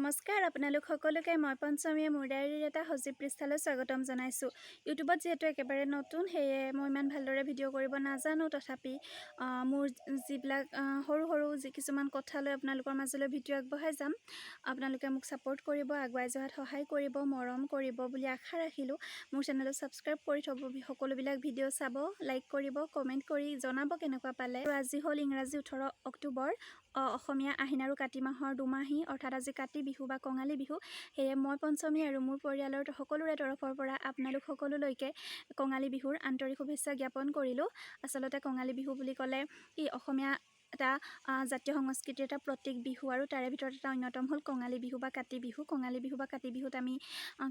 নমস্কাৰ আপোনালোক সকলোকে মই পঞ্চমীয়ে মোৰ ডায়েৰীৰ এটা সজীৱ পৃষ্ঠালৈ স্বাগতম জনাইছোঁ। ইউটিউবত যিহেতু একেবাৰে নতুন সেয়ে মই ইমান ভালদৰে ভিডিঅ' কৰিব নাজানো, তথাপি মোৰ যিবিলাক সৰু সৰু কিছুমান কথা লৈ আপোনালোকৰ মাজলৈ ভিডিঅ' আগবঢ়াই যাম। আপোনালোকে মোক ছাপোৰ্ট কৰিব, আগুৱাই যোৱাত সহায় কৰিব, মৰম কৰিব বুলি আশা ৰাখিলোঁ। মোৰ চেনেলটো ছাবস্ক্ৰাইব কৰি থ'ব, সকলোবিলাক ভিডিঅ' চাব, লাইক কৰিব, কমেণ্ট কৰি জনাব কেনেকুৱা পালে। আৰু আজি হ'ল ইংৰাজী 18 অক্টোবৰ, অসমীয়া আহিন আৰু কাতি মাহৰ দুমাহী, অৰ্থাৎ আজি কাতি বিহু বা কঙালী বিহু। সেয়ে মই পঞ্চমী আৰু মোৰ পৰিয়ালৰ সকলোৰে তৰফৰ পৰা আপোনালোক সকলোলৈকে কঙালী বিহুৰ আন্তৰিক শুভেচ্ছা জ্ঞাপন কৰিলোঁ। আচলতে কঙালী বিহু বুলি ক'লে অসমীয়া এটা জাতীয় সংস্কৃতিৰ এটা প্ৰতীক বিহু, আৰু তাৰে ভিতৰত এটা অন্যতম হ'ল কঙালী বিহু বা কাতি বিহু। কঙালী বিহু বা কাতি বিহুত আমি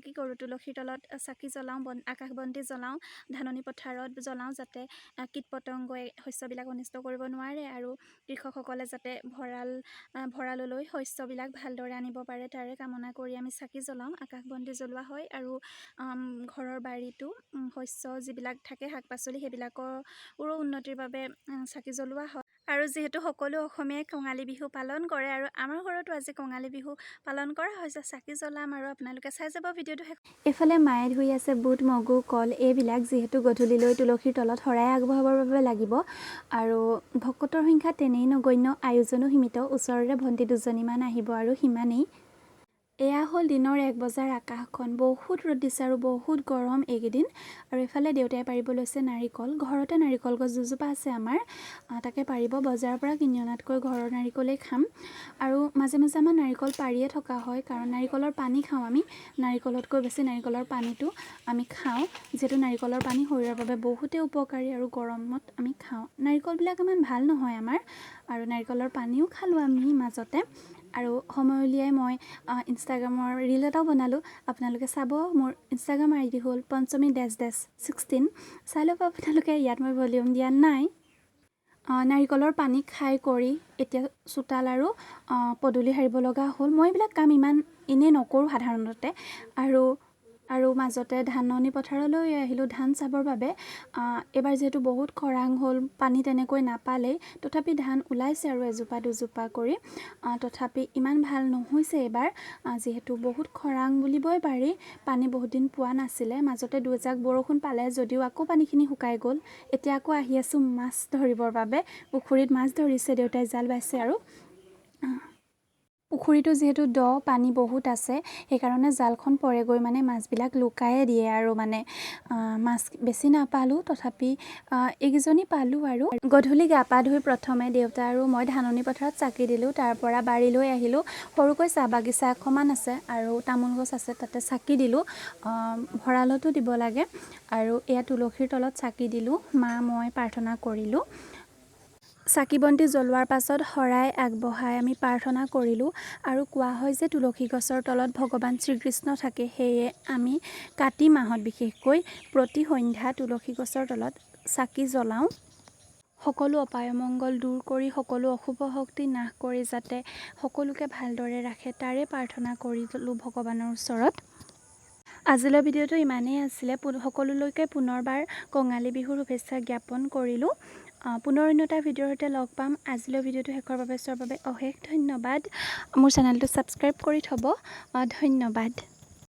কি কৰোঁ, তুলসীৰ তলত চাকি জ্বলাওঁ, আকাশবন্তি জ্বলাওঁ, ধাননি পথাৰত জ্বলাওঁ, যাতে কীট পতংগই শস্যবিলাক অনিষ্ট কৰিব নোৱাৰে আৰু কৃষকসকলে যাতে ভঁৰাললৈ শস্যবিলাক ভালদৰে আনিব পাৰে, তাৰে কামনা কৰি আমি চাকি জ্বলাওঁ, আকাশবন্তি জ্বলোৱা হয়। আৰু ঘৰৰ বাৰীতো শস্য যিবিলাক থাকে, শাক পাচলি, সেইবিলাকৰো উন্নতিৰ বাবে চাকি জ্বলোৱা হয়। আৰু যিহেতু সকলো অসমীয়াই কঙালী বিহু পালন কৰে, আৰু আমাৰ ঘৰতো আজি কঙালী বিহু পালন কৰা হৈছে, চাকি জ্বলাম আৰু আপোনালোকে চাই যাব ভিডিঅ'টো। এইফালে মায়ে ধুই আছে বুট, মগু, কল এইবিলাক, যিহেতু গধূলিলৈ তুলসীৰ তলত শৰাই আগবঢ়াবৰ বাবে লাগিব। আৰু ভকতৰ সংখ্যা তেনেই নগণ্য, আয়োজনো সীমিত, ওচৰৰে ভণ্টি দুজনীমান আহিব আৰু সিমানেই। এয়া হ'ল দিনৰ 1 বজাৰ আকাশখন, বহুত ৰ'দ দিছে আৰু বহুত গৰম এইকেইদিন। আৰু এইফালে দেউতাই পাৰিব লৈছে নাৰিকল। ঘৰতে নাৰিকল গছ দুজোপা আছে আমাৰ, তাকে পাৰিব, বজাৰৰ পৰা কিনি অনাতকৈ ঘৰৰ নাৰিকলেই খাম। আৰু মাজে মাজে আমাৰ নাৰিকল পাৰিয়ে থকা হয়, কাৰণ নাৰিকলৰ পানী খাওঁ আমি, নাৰিকলতকৈ বেছি নাৰিকলৰ পানীটো আমি খাওঁ, যিহেতু নাৰিকলৰ পানী শৰীৰৰ বাবে বহুতেই উপকাৰী আৰু গৰমত আমি খাওঁ। নাৰিকলবিলাক ইমান ভাল নহয় আমাৰ, আৰু নাৰিকলৰ পানীও খালোঁ আমি মাজতে। আৰু সময় উলিয়াই মই ইনষ্টাগ্ৰামৰ ৰীল এটাও বনালোঁ, আপোনালোকে চাব। মোৰ ইনষ্টাগ্ৰাম আইডি হ'ল পঞ্চমী_16। চাই ল'ব আপোনালোকে, ইয়াত মই ভলিউম দিয়া নাই। নাৰিকলৰ পানী খাই কৰি এতিয়া চোতাল আৰু পদূলি সাৰিব লগা হ'ল। মই এইবিলাক কাম ইমান এনেই নকৰোঁ সাধাৰণতে। আৰু মাজতে ধাননি পথাৰলৈ আহিলোঁ ধান চাবৰ বাবে। এইবাৰ যিহেতু বহুত খৰাং হ'ল, পানী তেনেকৈ নাপালেই, তথাপি ধান ওলাইছে আৰু এজোপা দুজোপা কৰি, তথাপি ইমান ভাল নহৈছে এইবাৰ, যিহেতু বহুত খৰাং বুলিবই পাৰি, পানী বহুত দিন পোৱা নাছিলে। মাজতে দুজাক বৰষুণ পালে যদিও আকৌ পানীখিনি শুকাই গ'ল। এতিয়া আকৌ আহি আছোঁ মাছ ধৰিবৰ বাবে, পুখুৰীত মাছ ধৰিছে, দেউতাই জাল বাইছে। আৰু পুখুৰীটো যিহেতু দ, পানী বহুত আছে, সেইকাৰণে জালখন পৰেগৈ, মানে মাছবিলাক লুকায়ে দিয়ে আৰু মাছ বেছি নাপালোঁ, তথাপি এইকেইজনী পালোঁ। আৰু গধূলি গা পা ধুই প্ৰথমে দেউতা আৰু মই ধাননি পথাৰত চাকি দিলোঁ, তাৰ পৰা বাৰীলৈ আহিলোঁ। সৰুকৈ চাহ বাগিচা এখনমান আছে আৰু তামোল গছ আছে, তাতে চাকি দিলোঁ, ভঁৰালতো দিব লাগে। আৰু এয়া তুলসীৰ তলত চাকি দিলোঁ, মা মই প্ৰাৰ্থনা কৰিলোঁ। চাকি বন্তি জ্বলোৱাৰ পাছত শৰাই আগবঢ়াই আমি প্ৰাৰ্থনা কৰিলোঁ। আৰু কোৱা হয় যে তুলসী গছৰ তলত ভগৱান শ্ৰীকৃষ্ণ থাকে, সেয়ে আমি কাতি মাহত বিশেষকৈ প্ৰতি সন্ধ্যা তুলসী গছৰ তলত চাকি জ্বলাওঁ। সকলো অপায় অমংগল দূৰ কৰি, সকলো অশুভ শক্তি নাশ কৰি যাতে সকলোকে ভালদৰে ৰাখে, তাৰে প্ৰাৰ্থনা কৰিলোঁ ভগৱানৰ ওচৰত। আজিলৈ ভিডিঅ'টো ইমানেই আছিলে। সকলোলৈকে পুনৰবাৰ কঙালী বিহুৰ শুভেচ্ছা জ্ঞাপন কৰিলোঁ। পুনৰ অন্য এটা ভিডিঅ'ৰ সৈতে লগ পাম। আজিলৈ ভিডিঅ'টো শেষৰ বাবে চোৱাৰ বাবে অশেষ ধন্যবাদ। মোৰ চেনেলটো ছাবস্ক্ৰাইব কৰি থ'ব। ধন্যবাদ।